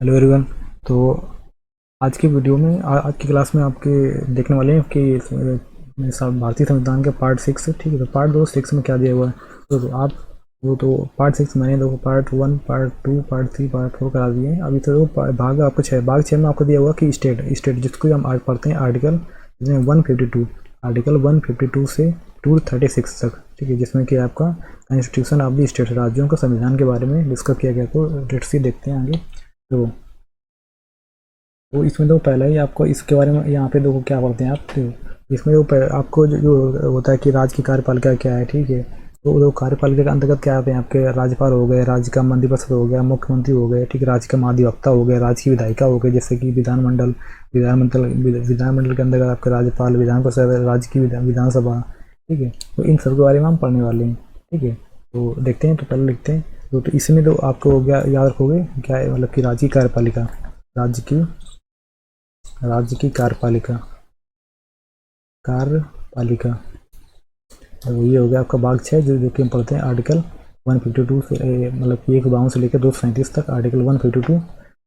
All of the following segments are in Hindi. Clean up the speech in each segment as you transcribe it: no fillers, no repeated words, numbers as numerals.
Hello everyone. तो आज की वीडियो में आज की क्लास में आपके देखने वाले हैं कि भारतीय संविधान के पार्ट 6 है। ठीक है, तो पार्ट 6 में क्या दिया हुआ है। तो आप वो तो पार्ट 6 मैंने देखो पार्ट 1 पार्ट 2 पार्ट 3 पार्ट 4 करा दिए हैं। अभी तो भाग आपको 6 भाग 6 में आपको दिया हुआ कि स्टेट जिसको हम आज पढ़ते हैं आर्टिकल जिसमें 152 आर्टिकल 152 से 236 तक। ठीक है, जिसमें कि आपका कॉन्स्टिट्यूशन ऑफ द स्टेट राज्यों का संविधान के बारे में डिस्कस किया गया। तो लेट्स सी देखते हैं आगे। तो इसमें तो पहले ही आपको इसके बारे में यहाँ पे देखो क्या पढ़ते हैं आप। तो इसमें तो आपको जो होता है कि राज्य की कार्यपालिका क्या है। ठीक है, तो कार्यपालिका के अंतर्गत क्या आते हैं आपके राज्यपाल हो गए, राज्य का मंत्रिपरिषद हो गया, मुख्यमंत्री हो गए। ठीक है, राज्य का महाधिवक्ता हो गए, राज्य की विधायिका हो गए जैसे कि विधानमंडल के अंतर्गत आपके राज्यपाल, विधान परिषद, राज्य की विधानसभा। ठीक है, तो इन सब के बारे में हम पढ़ने वाले हैं। ठीक है, तो देखते हैं। तो पहले लिखते हैं। तो इसमें तो आपको हो गया, याद रखोगे क्या है, मतलब कि राज्य की कार्यपालिका, राज्य की कार्यपालिका। तो ये हो गया आपका भाग 6 जो कि हम पढ़ते हैं आर्टिकल 152 से मतलब कि 152 से लेकर 237 तक, आर्टिकल 152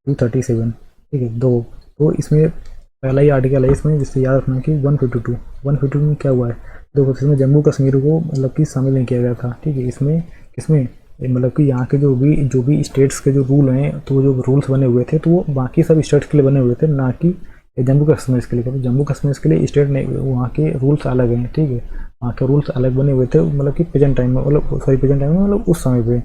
टू 37। ठीक है, दो। तो इसमें पहला ही आर्टिकल है इसमें जिससे याद रखना कि 152 में क्या हुआ है। देखो, इसमें जम्मू कश्मीर को मतलब कि शामिल नहीं किया गया था। ठीक है, इसमें किसमें मतलब कि यहाँ के जो भी स्टेट्स के जो रूल हैं, तो जो रूल्स बने हुए थे तो वो बाकी सब स्टेट्स के लिए बने हुए थे, ना कि जम्मू कश्मीर के लिए। तो जम्मू कश्मीर के लिए स्टेट नहीं, वहाँ के रूल्स अलग हैं। ठीक है, वहाँ के रूल्स अलग बने हुए थे मतलब कि प्रेजेंट टाइम में, मतलब उस समय पे।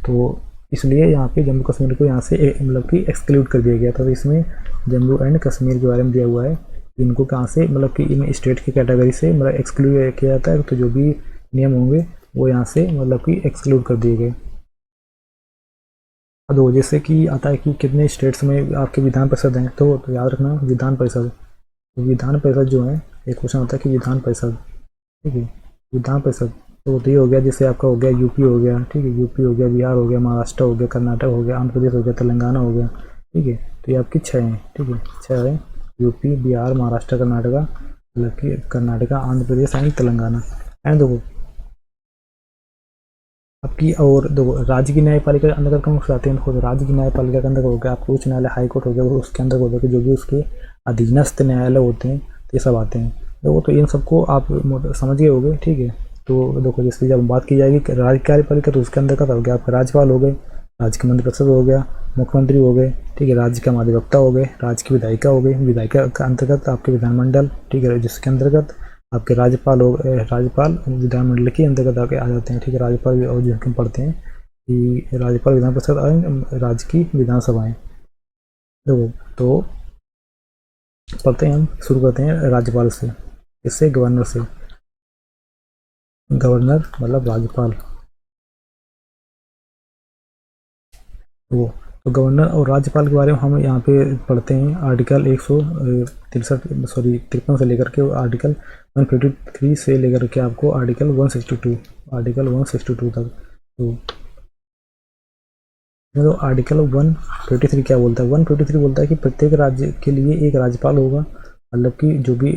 तो इसलिए यहाँ पे जम्मू कश्मीर को यहाँ से मतलब कि एक्सक्लूड कर दिया गया था। तो इसमें जम्मू एंड कश्मीर के बारे में दिया हुआ है, इनको कहाँ से मतलब कि इन स्टेट की कैटेगरी से मतलब एक्सक्लूड किया जाता है। तो जो भी नियम होंगे वो यहाँ से मतलब कि एक्सक्लूड कर दिए गए। अब जैसे कि आता है कि कितने स्टेट्स में आपके विधान परिषद हैं। तो याद रखना विधान परिषद, तो विधान परिषद जो है, एक क्वेश्चन होता है कि विधान परिषद। ठीक है, विधान परिषद तो ये हो गया, जैसे आपका हो गया यूपी हो गया। ठीक है, यूपी हो गया, बिहार हो गया, महाराष्ट्र हो गया, कर्नाटक हो गया, आंध्र प्रदेश हो गया, तेलंगाना हो गया। ठीक है, तो ये आपकी 6 हैं। ठीक है, 6 है, यूपी, बिहार, महाराष्ट्र, कर्नाटका, मतलब कि कर्नाटका, आंध्र प्रदेश एंड तेलंगाना। एंड देखो आपकी, और देखो राज्य की न्यायपालिका के अंतर्गत कौन से आते हैं। देखो, राज्य की न्यायपालिका के अंदर हो गया आपको उच्च न्यायालय, हाई कोर्ट हो गया, और उसके अंदर हो गया कि जो भी उसके अधीनस्थ न्यायालय होते हैं, तो ये सब आते हैं। देखो, तो इन सबको आप समझ गए होंगे। ठीक है, तो देखो जैसे जब बात की जाएगी राज्य कार्यपालिका, तो उसके अंदर का हो गया आपका राज्यपाल हो गए, राज्य के मंत्रिपरिषद हो गया, मुख्यमंत्री हो गए। ठीक है, राज्य का महाधिवक्ता हो गए, राज्य की विधायिका हो गई, विधायिका के अंतर्गत आपके विधानमंडल। ठीक है, जिसके अंतर्गत आपके राज्यपाल हो गए, राज्यपाल विधानमंडल के अंतर्गत आके आ जाते हैं। ठीक है, राज्यपाल और जो हम पढ़ते हैं कि राज्यपाल, विधान परिषद और राज्य की विधानसभाएं। देखो, तो पढ़ते हैं, हम शुरू करते हैं राज्यपाल से, इससे गवर्नर से। गवर्नर मतलब राज्यपाल। तो गवर्नर और राज्यपाल के बारे में हम यहाँ पे पढ़ते हैं आर्टिकल 53 से लेकर के आर्टिकल 153 से लेकर के आपको आर्टिकल 162 तक। तो आर्टिकल 153 क्या बोलता है। 153 बोलता है कि प्रत्येक राज्य के लिए एक राज्यपाल होगा, मतलब कि जो भी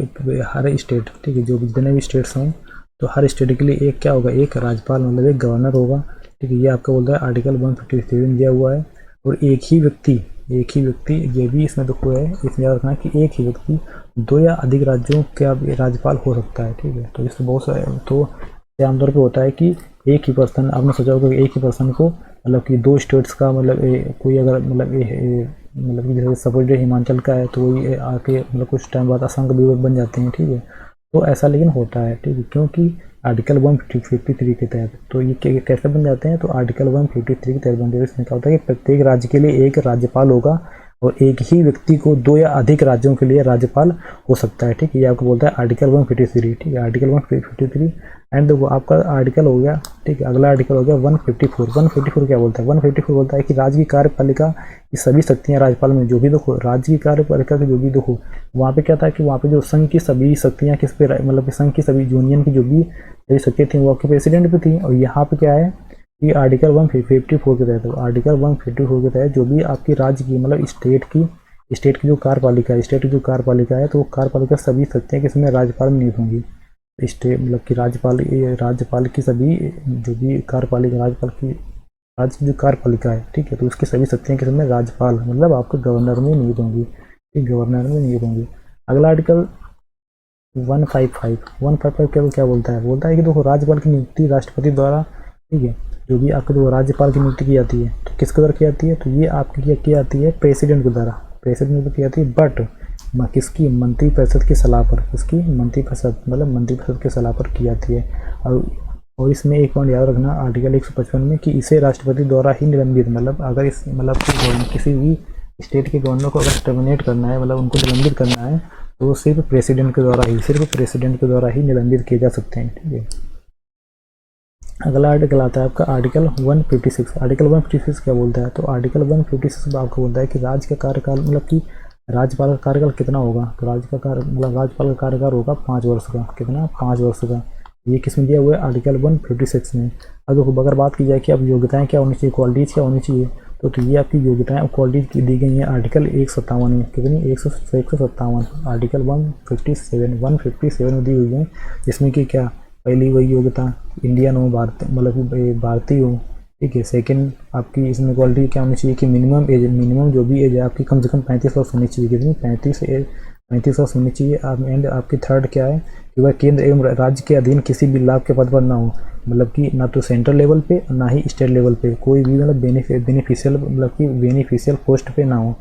हर स्टेट, ठीक है, जो भी जितने भी स्टेट्स हैं, तो हर स्टेट के लिए एक क्या होगा, एक राज्यपाल मतलब एक गवर्नर होगा। ठीक है, ये आपका बोलता है आर्टिकल 153 में दिया हुआ है। और एक ही व्यक्ति ये भी इसमें दुख हुआ है, इसमें याद रखना है कि एक ही व्यक्ति 2 या अधिक राज्यों का राज्यपाल हो सकता है। ठीक है, तो इसमें बहुत सारे, तो आमतौर पर होता है कि एक ही पर्सन, आपने सोचा होगा कि एक ही पर्सन को मतलब कि 2 स्टेट्स का मतलब कोई अगर मतलब कि जैसे सपोज हिमाचल का है, तो वही आके मतलब कुछ टाइम बाद असम का भी बन जाते हैं। ठीक है, तो ऐसा लेकिन होता है। ठीक है, क्योंकि आर्टिकल 153 के तहत। तो ये कैसे बन जाते हैं, तो आर्टिकल 153 के तहत बन जाते हैं। इसमें क्या होता है कि प्रत्येक राज्य के लिए एक राज्यपाल होगा और एक ही व्यक्ति को 2 या अधिक राज्यों के लिए राज्यपाल हो सकता है। ठीक है, ये आपको बोलता है आर्टिकल 153। ठीक है, आर्टिकल 153 एंड वो आपका आर्टिकल हो गया। ठीक है, अगला आर्टिकल हो गया 154। 154 क्या बोलता है, 154 बोलता है कि राज्य की कार्यपालिका की सभी शक्तियां राज्यपाल में, जो भी देखो राज्य की कार्यपालिका की जो भी देखो, वहाँ पे क्या था कि वहाँ पे जो संघ की सभी शक्तियां किस पे, मतलब संघ की सभी यूनियन की जो भी सभी शक्तियाँ थी वो आपके प्रेसिडेंट पे थी। और यहाँ पे क्या है कि आर्टिकल 154 के तहत, आर्टिकल 154 के तहत जो भी आपकी राज्य की मतलब स्टेट की जो कार्यपालिका है, तो वो कार्यपालिका सभी शक्तियाँ किसमें, राज्यपाल में निहित होंगी। स्टेट मतलब कि राज्यपाल की सभी जो भी कार्यपालिका, राज्यपाल की राज्य जो कार्यपालिका है, ठीक है, तो उसकी सभी शक्तियाँ किसमें, राज्यपाल मतलब आपके गवर्नर में नियुक्त होंगी, ठीक, गवर्नर में नियुक्त होंगी। अगला आर्टिकल 155 क्या बोलता है, कि देखो राज्यपाल की नियुक्ति राष्ट्रपति द्वारा, ठीक है, जो भी आपके जो राज्यपाल की नियुक्ति की जाती है तो किसके द्वारा की जाती है, तो ये आपकी की जाती है प्रेसिडेंट के द्वारा, प्रेसिडेंट की जाती है, बट किसकी, मंत्रिपरिषद की सलाह पर, किसकी, मंत्रिपरिषद मतलब मंत्रिपरिषद की सलाह पर की जाती है। और इसमें एक पॉइंट याद रखना आर्टिकल 155 में कि इसे राष्ट्रपति द्वारा ही निलंबित, मतलब अगर इस मतलब किसी भी स्टेट के गवर्नर को अगर टर्मिनेट करना है, मतलब उनको निलंबित करना है, तो सिर्फ प्रेसिडेंट के द्वारा ही निलंबित किए जा सकते हैं, ठीक है। अगला आर्टिकल आता है आपका आर्टिकल 156। आर्टिकल 156 क्या बोलता है, तो आर्टिकल 156 आपको बोलता है कि राज्य का कार्यकाल मतलब कि राज्यपाल का कार्यकाल कितना होगा, तो राज्य का राज्यपाल का कार्यकाल होगा 5 वर्ष का, कितना, 5 वर्ष का। ये किसमें दिया हुआ है, आर्टिकल 156 में। अगर बात की जाए कि अब योग्यताएं क्या होनी चाहिए, क्वालिटीज़ क्या होनी चाहिए, तो ये आपकी योग्यताएं और क्वालिटीज की दी गई है आर्टिकल 157 में, कितनी, 157, आर्टिकल 157 में दी हुई है, जिसमें कि क्या, पहली वही योग्यता इंडियन हो, भारतीय मतलब कि भारतीय हो, ठीक है। सेकंड आपकी इसमें क्वालिटी क्या होनी चाहिए कि मिनिमम जो भी एज है आपकी कम से कम 35 वर्ष होनी चाहिए, कितनी, 35 वर्ष होनी चाहिए। एंड आपकी थर्ड क्या है कि वह केंद्र एवं राज्य के अधीन किसी भी लाभ के पद पर ना हो, मतलब कि ना तो सेंट्रल लेवल पे ना ही स्टेट लेवल पे, कोई भी मतलब बेनिफिशियल मतलब कि बेनिफिशियल पोस्ट पे ना हो,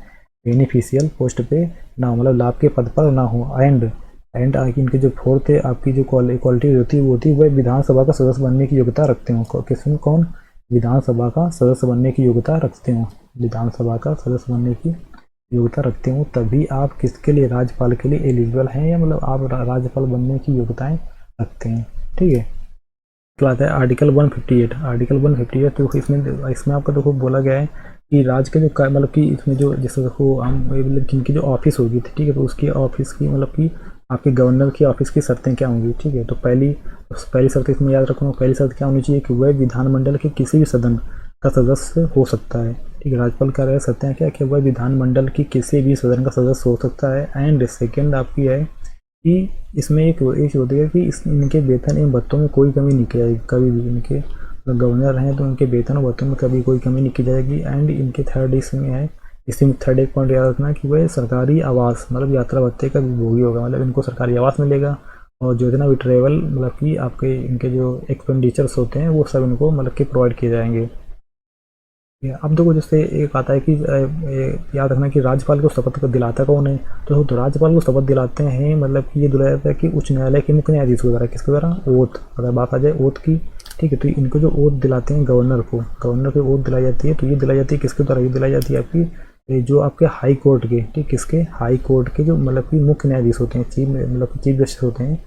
मतलब लाभ के पद पर ना हो। एंड इनके जो फोर्थ है आपकी जो क्वालिटी होती है वो होती है वह विधानसभा का सदस्य बनने की योग्यता रखते हो, किसमें, कौन, विधानसभा का सदस्य बनने की योग्यता रखते हो, विधानसभा का सदस्य बनने की योग्यता रखते हो, तभी आप किसके लिए, राज्यपाल के लिए एलिजिबल हैं, या मतलब आप राज्यपाल बनने की योग्यताएं रखते हैं, ठीक है। तो आता है आर्टिकल 158। आर्टिकल 158 तो इसमें आपका देखो बोला गया है कि राज्य के जो मतलब कि इसमें जो जैसे देखो हम मतलब किनकी जो ऑफिस होगी, ठीक है, तो उसकी ऑफिस की मतलब कि आपके गवर्नर की ऑफिस की शर्तें क्या होंगी, ठीक है। तो पहली शर्त इसमें याद रखना, पहली शर्त क्या होनी चाहिए कि वह विधानमंडल के किसी भी सदन का सदस्य हो सकता है, ठीक है। राज्यपाल कार्यालय शर्तें क्या, कि वह विधानमंडल की किसी भी सदन का सदस्य हो सकता है। एंड सेकेंड आपकी है कि इसमें एक होती है कि इनके वेतन एवं भत्तों में कोई कमी नहीं की जाएगी, कभी भी इनके गवर्नर हैं तो इनके वेतन और भत्तों में कभी कोई कमी नहीं की जाएगी। एंड इनके थर्ड इसमें है, इसमें थर्ड एक पॉइंट याद रखना कि वह सरकारी आवास मतलब यात्रा भत्ते का भी भोगी होगा, मतलब इनको सरकारी आवास मिलेगा, और जो जितना भी ट्रेवल मतलब कि आपके इनके जो एक्सपेंडिचर्स होते हैं वो सब इनको मतलब कि प्रोवाइड किए जाएंगे। अब देखो जैसे एक आता है कि याद रखना कि राज्यपाल को शपथ दिलाता कौन है, तो राज्यपाल को शपथ दिलाते हैं मतलब कि ये दिलाया जाता है कि उच्च न्यायालय के मुख्य न्यायाधीश के द्वारा, किसके द्वारा, ओथ, अगर बात आ जाए ओथ की, ठीक है, तो इनको जो ओथ दिलाते हैं गवर्नर को ओथ दिलाई जाती है, तो ये दिलाई जाती है किसके द्वारा, ये दिलाई जाती है आपकी जो आपके हाई कोर्ट के, ठीक, किसके, हाई कोर्ट के जो मतलब कि मुख्य न्यायाधीश होते हैं, चीफ जस्टिस होते हैं,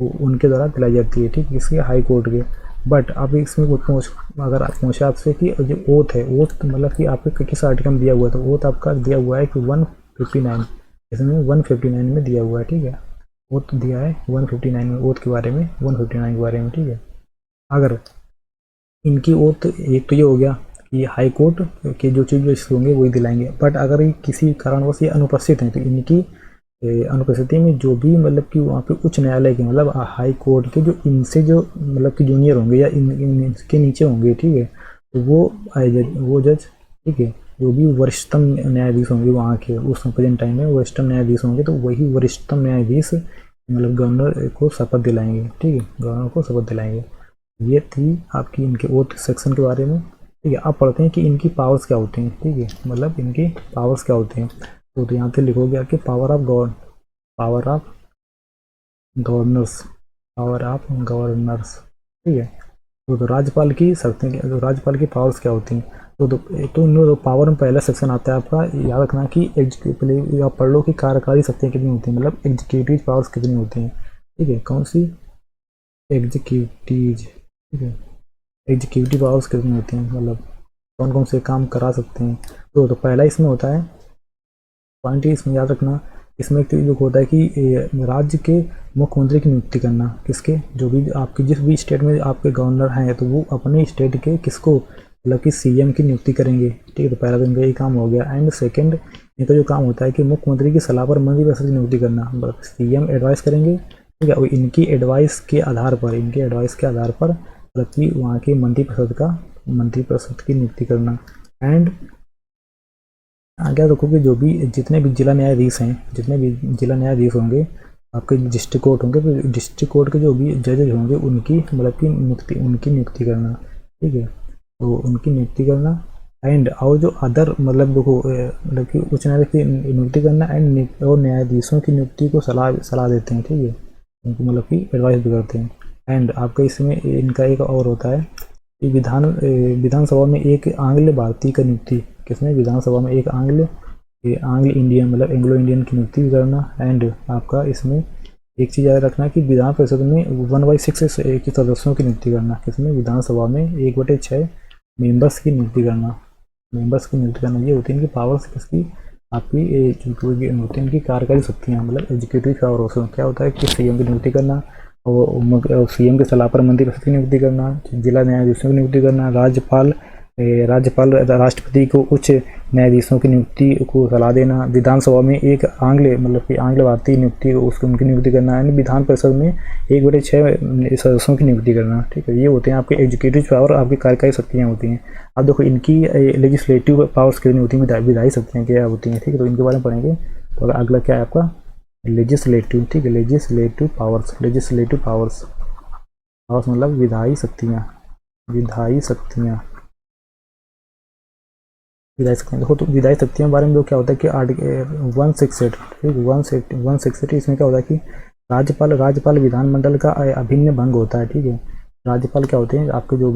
उनके द्वारा दिलाई जाती है, ठीक, किसके, हाई कोर्ट के। बट अब इसमें अगर आप पूछे आपसे कि जो ओथ है, ओथ मतलब कि आपके किस आर्टिकल में दिया हुआ है, तो ओथ आपका दिया हुआ है कि 159, इसमें 159 में दिया हुआ है, ठीक है, ओथ दिया है 159 में, ओथ के बारे में 159 के बारे में, ठीक है। अगर इनकी ओथ, एक तो ये हो गया कि हाई कोर्ट के जो चीफ जस्टिस होंगे वही दिलाएंगे, बट अगर किसी कारणवश ये अनुपस्थित हैं तो इनकी अनुपस्थिति में जो भी मतलब कि वहाँ पे उच्च न्यायालय के मतलब हाई कोर्ट के जो इनसे जो मतलब कि जूनियर होंगे या इनके नीचे होंगे, ठीक है, तो वो जज, ठीक है, जो भी वरिष्ठतम न्यायाधीश होंगे वहाँ के उस प्रेजेंट टाइम में वरिष्ठतम न्यायाधीश होंगे, तो वही वरिष्ठतम न्यायाधीश मतलब गवर्नर को शपथ दिलाएंगे, ठीक है, गवर्नर को शपथ दिलाएंगे। ये थी आपकी इनके ओथ सेक्शन के बारे में, ठीक है। अब पढ़ते हैं कि इनकी पावर्स क्या होती हैं, ठीक है, मतलब इनकी पावर्स क्या होती हैं। तो यहाँ पे लिखोगे कि पावर ऑफ गवर्नर्स, ठीक है। तो राज्यपाल की शर्तें, तो राज्यपाल की पावर्स क्या होती हैं, तो इन पावर में पहला सेक्शन आता है आपका, याद रखना कि एग्जीक्यूटिव, आप पढ़ लो कि कार्यकारी शक्तियाँ कितनी होती हैं, मतलब एग्जीक्यूटिव पावर्स कितनी होती हैं, ठीक है, कौन सी, एग्जीक्यूटिव, ठीक है, एग्जीक्यूटिव पावर्स कितनी होती हैं, मतलब कौन कौन से काम करा सकते हैं। तो पहला इसमें होता है पॉइंट, इसमें याद रखना, इसमें एक जो होता है कि राज्य के मुख्यमंत्री की नियुक्ति करना, किसके, जो भी आपके जिस भी स्टेट में आपके गवर्नर हैं तो वो अपने स्टेट के किसको मतलब कि सीएम की नियुक्ति करेंगे, ठीक है, तो पहला तो इनका ये काम हो गया। एंड सेकंड इनका जो काम होता है कि मुख्यमंत्री की सलाह पर मंत्रिपरिषद की नियुक्ति करना, मतलब सीएम एडवाइस करेंगे, ठीक है, इनकी एडवाइस के आधार पर मतलब कि वहाँ के मंत्रिपरिषद का मंत्रिपरिषद की नियुक्ति करना। एंड आगे देखो कि जो भी जितने भी जिला न्यायाधीश हैं, जितने भी जिला न्यायाधीश होंगे आपके डिस्ट्रिक्ट कोर्ट होंगे, फिर डिस्ट्रिक्ट कोर्ट के जो भी जजेज होंगे उनकी मतलब कि नियुक्ति करना, ठीक है, तो उनकी नियुक्ति करना। एंड और जो अदर मतलब देखो मतलब कि उच्च न्यायालय की नियुक्ति करना एंड और न्यायाधीशों की नियुक्ति को सलाह देते हैं, ठीक है, उनको मतलब कि एडवाइस भी करते हैं। एंड आपका इसमें इनका एक और होता है कि विधानसभा में एक आंग्ल भारतीय का नियुक्ति, किसमें विधानसभा में एक आंग्ल इंडियन मतलब एंग्लो इंडियन की नियुक्ति भी करना। एंड आपका इसमें एक चीज़ याद रखना कि विधान परिषद में 1/6 के सदस्यों की नियुक्ति करना, किसमें विधानसभा में 1/6 मेंबर्स की नियुक्ति करना। ये होती है इनकी पावर्स, किसकी, आपकी होती है इनकी कार्यकारी शक्तियाँ, मतलब एग्जीक्यूटिव पावर। क्या होता है कि सीएम की नियुक्ति करना और सीएम के सलाह पर मंत्रिपरिषद की नियुक्ति करना, जिला न्यायाधीशों की नियुक्ति करना, राज्यपाल राष्ट्रपति को उच्च न्यायाधीशों की नियुक्ति को सलाह देना, विधानसभा में एक आंग्ल मतलब कि आंग्ल भारतीय नियुक्ति उनकी नियुक्ति करना, यानी विधान परिषद में 1/6 सदस्यों की नियुक्ति करना, ठीक है। ये होते हैं आपके एग्जीक्यूटिव पावर, आपकी कार्यकारी शक्तियाँ होती हैं। अब देखो इनकी लेजिस्लेटिव पावर्स कितनी होती हैं, विधायी शक्तियाँ क्या होती हैं, ठीक है, तो इनके बारे में पढ़ेंगे। तो अगला क्या है आपका लेजिस्लेटिव, ठीक है, लेजिस्लेटिव पावर्स मतलब विधायी शक्तियाँ। देखो तो विधायी शक्तियों के बारे में क्या होता है कि आर्टिकल 168, ठीक, 168 इसमें क्या होता है कि राज्यपाल विधानमंडल का अभिन्न भंग होता है, ठीक है। राज्यपाल क्या होते हैं, आपके जो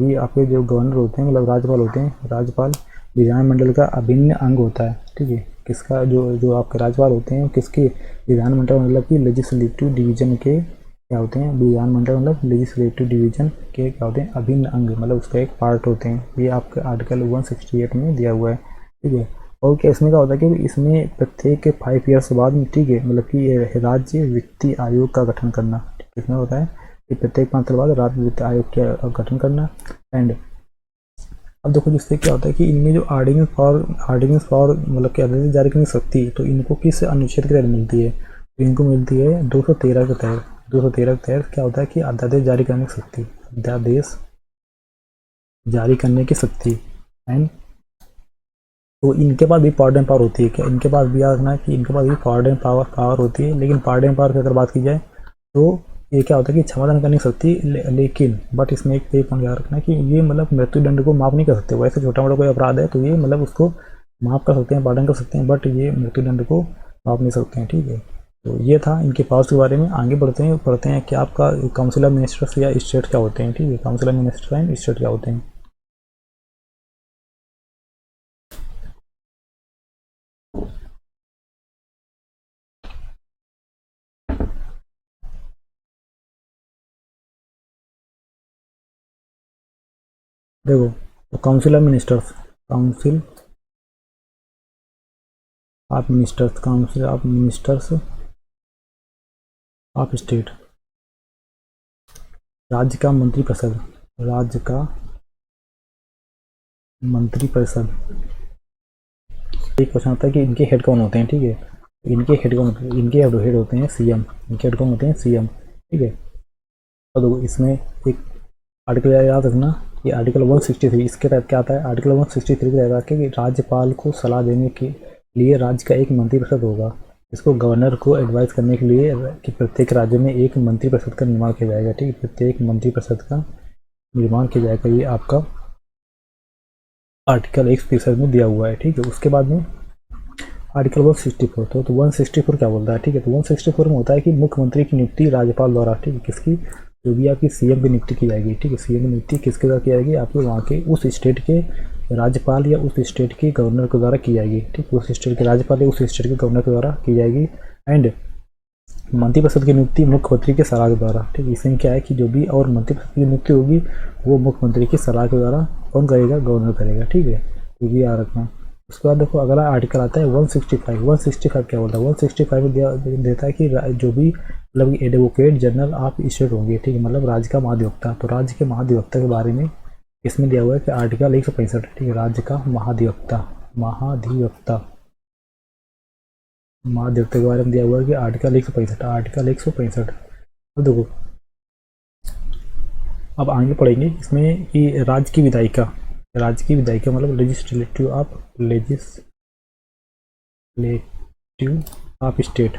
गवर्नर होते हैं मतलब राज्यपाल होते हैं, राज्यपाल विधानमंडल का अभिन्न अंग होता है, ठीक है। किसका, जो आपके राज्यपाल होते हैं किसके, विधानमंडल मतलब कि लेजिस्लेटिव डिवीजन के क्या होते हैं, विधानमंडल मतलब लेजिस्लेटिव डिवीजन के क्या होते हैं, अभिन्न अंग, मतलब उसका एक पार्ट होते हैं। ये आपके आर्टिकल 168 में दिया हुआ है, ठीक है। और क्या इसमें क्या होता है कि इसमें प्रत्येक 5 ईयर्स बाद में, ठीक है, मतलब कि राज्य वित्तीय आयोग का गठन करना, इसमें होता है कि प्रत्येक 5 साल बाद राज्य वित्तीय आयोग का गठन करना। एंड अब देखो जिससे क्या होता है कि इनमें जो ऑर्डिनेंस पावर मतलब कि आदेश जारी करने की शक्ति, तो इनको किस अनुच्छेद के तहत मिलती है, तो इनको मिलती है 213 के तहत। 213 के तहत क्या होता है कि अध्यादेश जारी करने की शक्ति, अध्यादेश जारी करने की शक्ति। एंड तो इनके पास भी पार्ट एंड पावर होती है, क्या इनके पास भी याद रखना है कि इनके पास भी पार्ट एंड पावर होती है। लेकिन पार्ट एंड पावर की अगर बात की जाए तो ये क्या होता है कि क्षमादान करने की शक्ति, लेकिन बट इसमें एक पॉइंट याद रखना है कि ये मतलब मृत्युदंड को माफ नहीं कर सकते। वैसे छोटा मोटा कोई अपराध है तो ये मतलब उसको माफ कर सकते हैं, पार्डन कर सकते हैं, बट ये मृत्युदंड को माफ नहीं सकते हैं, ठीक है। तो ये था इनके पावर्स के बारे में। आगे पढ़ते हैं कि आपका काउंसिल ऑफ मिनिस्टर्स या स्टेट क्या होते हैं, ठीक है, council of ministers and state क्या होते हैं। देखो तो council of ministers of state, राज्य का मंत्रिपरिषद, एक क्वेश्चन आता है कि इनके हेड कौन होते हैं, ठीक है, इनके हेड होते हैं सीएम, इनके हेड कौन होते हैं सीएम, ठीक है। तो देखो इसमें एक आर्टिकल याद रखना कि आर्टिकल 163 इसके तहत क्या आता है, आर्टिकल 163 के तहत कि राज्यपाल को सलाह देने के लिए राज्य का एक मंत्रिपरिषद होगा। इसको गवर्नर को एडवाइस करने के लिए कि प्रत्येक राज्य में एक मंत्रिपरिषद का निर्माण किया जाएगा, ठीक है, प्रत्येक मंत्रिपरिषद का निर्माण किया जाएगा। ये आपका आर्टिकल 163 में दिया हुआ है, ठीक है। उसके बाद में आर्टिकल 164, तो 164 क्या बोलता है, ठीक है, तो 164 में होता है कि मुख्यमंत्री की नियुक्ति राज्यपाल द्वारा, ठीक है, किसकी, जो भी आपकी सीएम की नियुक्ति की जाएगी, ठीक है, सीएम की नियुक्ति किसके द्वारा की जाएगी, आपके वहाँ के उस स्टेट के राज्यपाल या उस स्टेट के गवर्नर के द्वारा की जाएगी, ठीक है, उस स्टेट के राज्यपाल या उस स्टेट के गवर्नर के द्वारा की जाएगी। एंड मंत्रिपरिषद की नियुक्ति मुख्यमंत्री के सलाह के द्वारा, ठीक है, इसमें क्या है कि जो भी और मंत्रिपरिषद की नियुक्ति होगी वो मुख्यमंत्री की सलाह के द्वारा कौन करेगा, गवर्नर करेगा, ठीक है, तो भी याद रखना। उसके बाद देखो अगला आर्टिकल आता है 165 क्या बोलता है, 165 में देता है कि जो भी मतलब एडवोकेट जनरल ऑफ स्टेट होंगे, ठीक है, मतलब राज्य का महाधिवक्ता। तो राज्य के महाधिवक्ता के बारे में इसमें दिया हुआ है कि आर्टिकल 165, ठीक है, राज्य का महाधिवक्ता के बारे में दिया हुआ है कि आर्टिकल 165। तो देखो अब आगे पढ़ेंगे इसमें कि राज्य की विधायिका, राज्य की विधायिका मतलब लेजिस्लेटिव ऑफ स्टेट,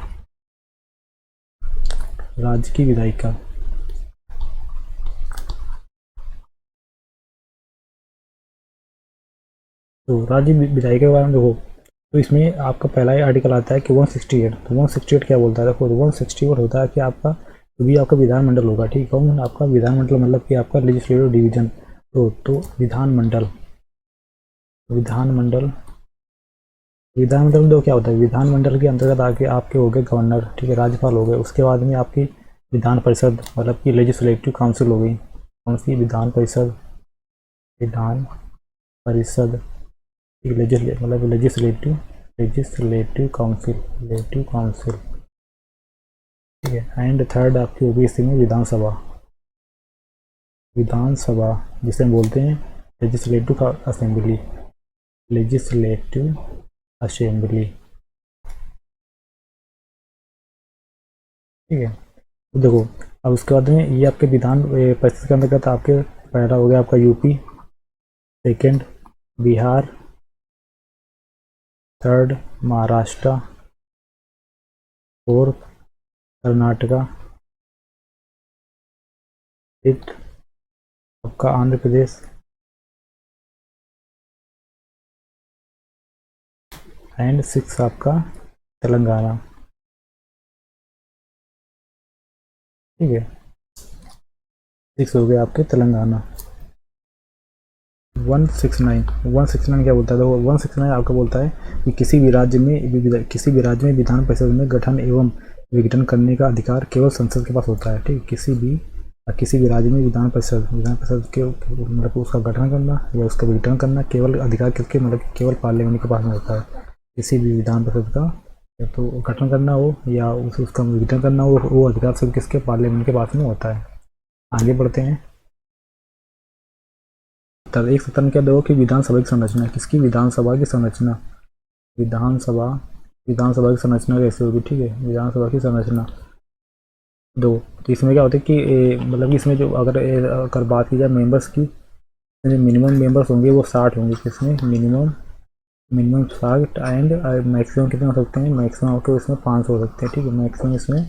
राज्य की विधायिका। तो राज्य विधायिका के बारे में देखो, तो इसमें आपका पहला ही आर्टिकल आता है कि 168। तो 168 क्या बोलता है, देखो 168 होता है कि आपका जो भी आपका विधानमंडल होगा, ठीक है, आपका विधानमंडल मतलब कि आपका लेजिस्लेटिव डिवीजन। तो विधानमंडल विधानमंडल विधानमंडल में तो क्या होता है, विधानमंडल के अंतर्गत आके आपके हो गए गवर्नर, ठीक है, राज्यपाल हो गए। उसके बाद में आपकी विधान परिषद मतलब कि लेजिस्लेटिव काउंसिल हो गई। कौन सी, विधान परिषद, विधान परिषद, मतलब लेजिस्लेटिव काउंसिल, ठीक है। एंड थर्ड आपकी होगी इसी में विधानसभा, जिसे हम बोलते हैं लेजिस्लेटिव असेंबली, ठीक है। तो देखो अब उसके बाद में ये आपके विधान परिषद के अंतर्गत आपके पहला हो गया आपका UP, second Bihar, third Maharashtra, fourth Karnataka, fifth आपका आंध्र प्रदेश, एंड सिक्स आपका तेलंगाना, ठीक है। सिक्स हो गया आपके तेलंगाना। 169 क्या बोलता है, तो 169 आपका बोलता है कि किसी भी राज्य में विधान परिषद में गठन एवं विघटन करने का अधिकार केवल संसद के पास होता है, ठीक। किसी भी राज्य में विधान परिषद के मतलब उसका गठन करना या उसका विघटन करना केवल अधिकार किसके मतलब केवल पार्लियामेंट के पास में होता है। किसी भी विधान परिषद का या तो गठन करना हो या उसका विघटन करना हो, वो अधिकार सिर्फ किसके, पार्लियामेंट के पास में होता है। आगे बढ़ते हैं। एक सत्र में क्या देखो कि विधानसभा की संरचना, किसकी, विधानसभा की संरचना, विधानसभा की संरचना कैसे होगी, ठीक है। विधानसभा की संरचना दो, तो इसमें क्या होता है कि मतलब कि इसमें जो अगर बात की जाए मेंबर्स की, मिनिमम मेंबर्स होंगे वो 60 होंगे। किसमें, मिनिमम 60 एंड मैक्सिमम कितने हो सकते हैं, मैक्सिमम तो इसमें 500 हो सकते हैं, ठीक है। मैक्सिमम इसमें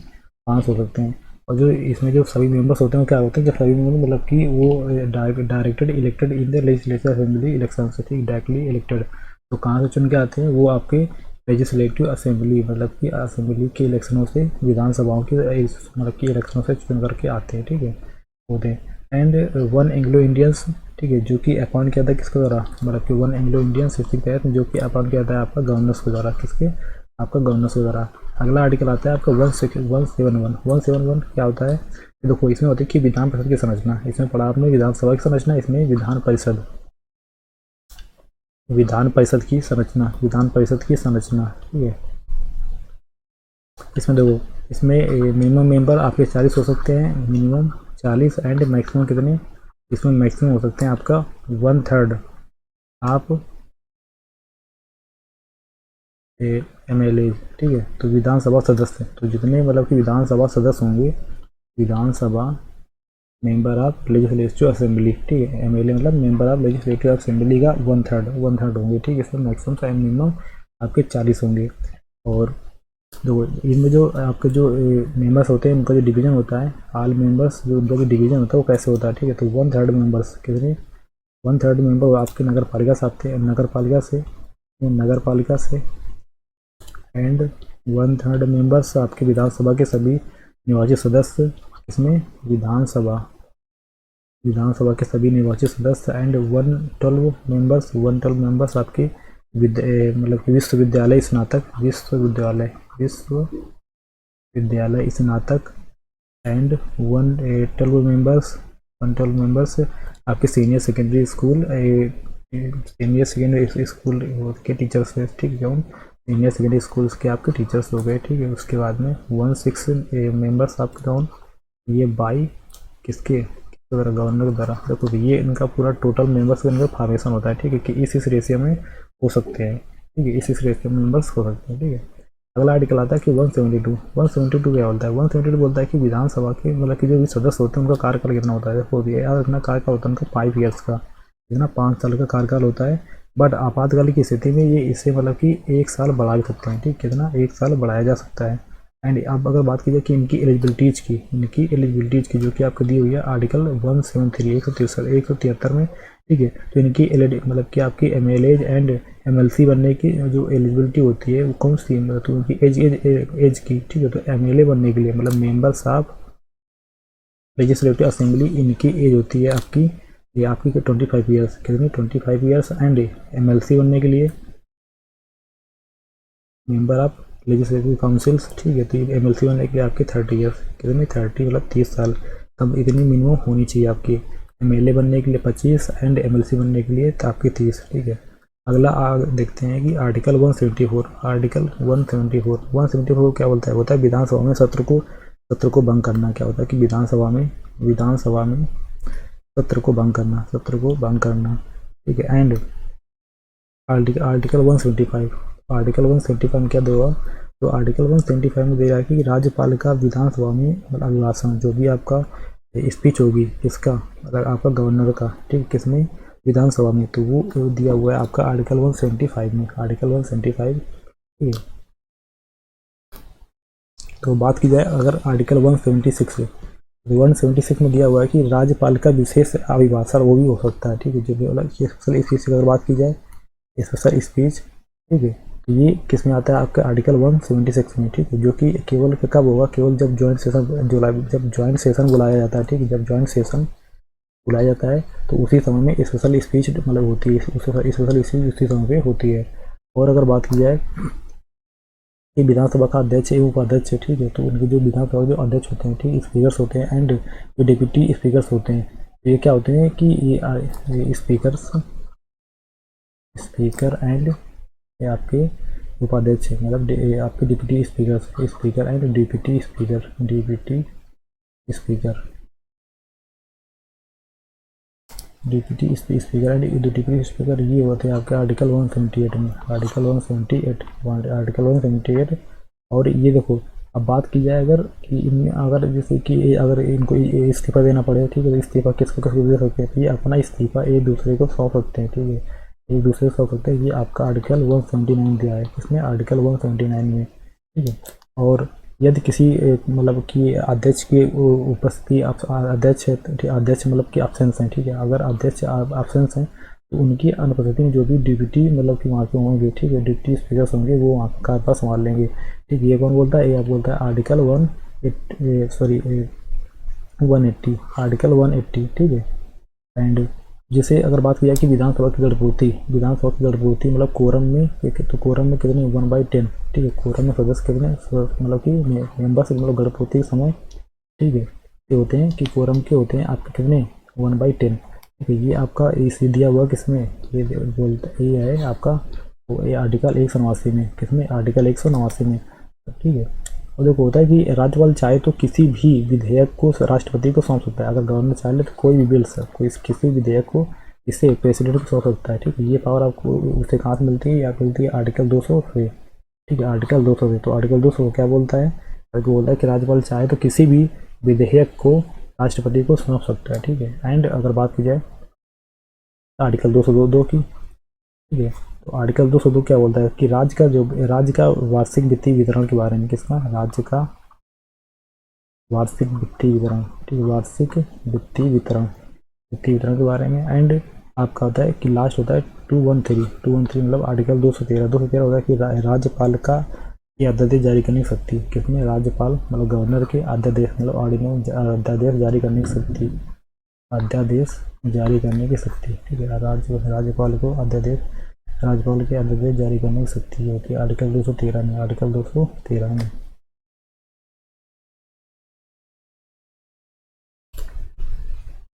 500 हो सकते हैं। और जो इसमें जो सभी मेंबर्स होते हैं वो क्या होते हैं, जो सभी मेंबर मतलब कि वो directed elected in the legislative assembly election से, ठीक, डायरेक्टली इलेक्टेड। तो कहाँ से चुन के आते हैं, वो आपके लेजिस्लेटिव असेंबली मतलब कि असेंबली के इलेक्शनों से, विधानसभाओं की मतलब कि इलेक्शनों से चुन करके आते हैं, ठीक है, होते हैं। एंड वन एंग्लो इंडियंस, ठीक है, जो कि अपॉइंट किया था किसके द्वारा, मतलब कि वन एंग्लो इंडियन सिस्टम के तहत जो कि अपॉइंट किया था आपका गवर्नर्स के द्वारा, किसके, आपका गवर्नर्स के द्वारा। अगला आर्टिकल आता है आपका 171 क्या होता है, देखो इसमें होता है कि विधान परिषद की संरचना, इसमें पढ़ा आपने विधानसभा की संरचना, इसमें विधान परिषद की संरचना, ठीक है। इसमें देखो इसमें मिनिमम मेंबर आपके 40 हो सकते हैं, मिनिमम 40 एंड मैक्सिमम कितने, इसमें मैक्सिमम हो सकते हैं आपका 1/3 आप MLA, ठीक है। तो विधानसभा सदस्य, तो जितने मतलब कि विधानसभा सदस्य होंगे, विधानसभा मेंबर ऑफ लेजिस्लेटिव असेंबली, ठीक है, MLA मतलब मेंबर ऑफ लेजिस्लेटिव असेंबली का 1/3 होंगे, ठीक है। इसमें मैक्सिमम एंड मिनिमम आपके 40 होंगे। और देखो इनमें जो आपके जो मेंबर्स होते हैं उनका जो डिवीजन होता है, ऑल मेंबर्स जो उनका जो डिवीजन होता है वो कैसे होता है, ठीक है। तो 1/3 मेंबर्स कितने, 1/3 मेंबर आपके नगर पालिका से आते हैं, नगर पालिका से एंड 1/3 मेंबर्स आपके विधानसभा के सभी निर्वाचित सदस्य, इसमें विधानसभा के सभी निर्वाचित सदस्य एंड 112 मेंबर्स आपके मतलब कि विश्वविद्यालय स्नातक एंड 112 मेंबर्स आपके सीनियर सेकेंडरी स्कूल के टीचर्स है, ठीक है। सीनियर सेकेंडरी स्कूल्स के आपके टीचर्स हो गए, ठीक है। उसके बाद में 16 मेंबर्स आपके डाउन, ये बाई किसके द्वारा, गवर्नर के द्वारा। देखो ये इनका पूरा टोटल मेंबर्स का इनका फॉर्मेशन होता है, ठीक है, कि इस रेशियो में हो सकते हैं, ठीक है, इस रेशियो में मेंबर्स हो सकते हैं, ठीक है। अगला आर्टिकल आता है कि 172 क्या बोलता है, 172 बोलता है कि विधानसभा के मतलब कि जो भी सदस्य होते हैं उनका कार्यकाल कितना होता है। देखो यार इतना कार्यकाल होता है उनका 5 ईयर्स का, कितना 5 साल का कार्यकाल होता है। बट आपातकाल की स्थिति में ये इससे मतलब कि 1 साल बढ़ा भी सकते हैं, ठीक, कितना 1 साल बढ़ाया जा सकता है। एंड अब अगर बात की जाए कि इनकी एलिजिबिलिटीज़ की जो कि आपको दी हुई है आर्टिकल 173 173 में, ठीक है। तो इनकी मतलब कि आपकी MLA एंड MLC बनने की जो एलिजिबिलिटी होती है वो कौन सी, मतलब तो उनकी एज की, ठीक है। तो MLA बनने के लिए मतलब मेंबर्स ऑफ लेजिस्लेटिव असेंबली, इनकी एज होती है आपकी, ये आपकी 25 ईयर्स, कितनी 25 ईयर्स। एंड MLC बनने के लिए मेंबर ऑफ लेजिस्लेटिव काउंसिल्स, ठीक है। तो MLC बनने के लिए आपके 30 ईयर्स, कितनी 30 मतलब 30 साल, तब इतनी मिनिमम होनी चाहिए आपकी। MLA बनने के लिए 25 एंड MLC बनने के लिए तो आपकी 30, ठीक है। अगला देखते हैं कि आर्टिकल 174 क्या बोलता है, होता है विधानसभा में सत्र को भंग करना। क्या होता है कि विधानसभा में सत्र को भंग करना, ठीक है। एंड आर्टिकल 175 में क्या देगा, तो आर्टिकल 175 में दे रहा है कि राज्यपाल का विधानसभा में मतलब अभिभाषण, जो भी आपका स्पीच होगी किसका, मतलब आपका गवर्नर का, ठीक, किसमें, विधानसभा में, तो वो दिया हुआ है आपका आर्टिकल 175 में, आर्टिकल 175, ठीक है। तो बात की जाए अगर आर्टिकल 176 में दिया हुआ है कि राज्यपाल का विशेष अभिभाषण वो भी हो सकता है, ठीक है। जो भी मतलब स्पेशल स्पीच की अगर बात की जाए, स्पेशल स्पीच, ठीक है, तो ये किस में आता है आपका आर्टिकल 176 में, ठीक है। जो कि केवल कब होगा, केवल जब जॉइंट सेशन बुलाया जाता है, ठीक है। जब जॉइंट सेशन बुलाया जाता है तो उसी समय में स्पेशल स्पीच मतलब होती है, स्पेशल स्पीच उसी समय पे होती है। और अगर बात की जाए कि विधानसभा का अध्यक्ष एवं उपाध्यक्ष, ठीक है, तो उनके जो विधानसभा जो अध्यक्ष होते हैं, ठीक, स्पीकर्स होते हैं, एंड जो डिप्टी स्पीकर्स होते हैं, तो ये क्या होते हैं कि ये स्पीकर एंड ये आपके उपाध्यक्ष, मतलब आपके deputy speaker and deputy speaker and deputy speaker, ये होते हैं आपके आर्टिकल 178 में, आर्टिकल 178। और ये देखो, अब बात की जाए अगर कि इनमें अगर जैसे कि अगर इनको इस्तीफा देना पड़े, ठीक है, तो इस्तीफा किसको दे सकते हैं, तो ये अपना इस्तीफा एक दूसरे को सौंप सकते हैं, ठीक है, एक दूसरे को सौंप सकते हैं। ये आपका आर्टिकल 179 दिया है, किसमें, आर्टिकल 179 में, ठीक है। और यदि किसी मतलब कि अध्यक्ष की उपस्थिति, अध्यक्ष मतलब कि एब्सेंस हैं, ठीक है, अगर अध्यक्ष एब्सेंस हैं तो उनकी अनुपस्थिति में जो भी डिप्टी मतलब कि वहाँ के होंगे, ठीक है, डिप्टी स्पीकर्स होंगे, वो वहाँ का कार्यभार संभाल लेंगे, ठीक है। ये कौन बोलता है, ये आप बोलता है आर्टिकल 180, आर्टिकल 180, ठीक है। एंड जैसे अगर बात की जाए कि विधानसभा की गणपूर्ति मतलब कोरम में, तो कोरम में कितने 1/10, ठीक है। कोरम में सदस्य कितने मतलब कि मेंबर्स मतलब गणपूर्ति के समय, ठीक है, ये होते हैं कि कोरम के होते हैं आपके कितने 1/10, ठीक है। ये आपका इसी दिया हुआ किसमें, ये बोलता ये है आपका ये आर्टिकल 189 में, किसमें, आर्टिकल 189 में, ठीक है। और देखो होता है कि राज्यपाल चाहे तो किसी भी विधेयक को राष्ट्रपति को सौंप सकता है, अगर गवर्नर चाहे तो कोई भी बिल किसी विधेयक को इससे प्रेसिडेंट को सौंप सकता है, ठीक है। ये पावर आपको उसे कहाँ से मिलती है, या मिलती है आर्टिकल 200 से, ठीक है, आर्टिकल 200 से। तो आर्टिकल 200 क्या बोलता है, बोलता है कि राज्यपाल चाहे तो किसी भी विधेयक को राष्ट्रपति को सौंप सकता है, ठीक है। एंड अगर बात की जाए आर्टिकल 202 की, ठीक है, तो आर्टिकल 202 क्या बोलता है कि राज्य का वार्षिक वित्तीय वितरण के बारे में, किसका, राज्य का वार्षिक वित्तीय वितरण, ठीक है, वार्षिक वित्तीय वितरण के बारे में। एंड आपका होता है कि लास्ट होता है 213 मतलब आर्टिकल 213 होता है कि राज्यपाल का ये अध्यादेश जारी करने की शक्ति, किसमें, राज्यपाल मतलब गवर्नर के अध्यादेश मतलब ऑर्डिनेंस अध्यादेश जारी करने की शक्ति, ठीक है। राज्यपाल के अध्यादेश जारी करने की शक्ति होती है आर्टिकल 213 में,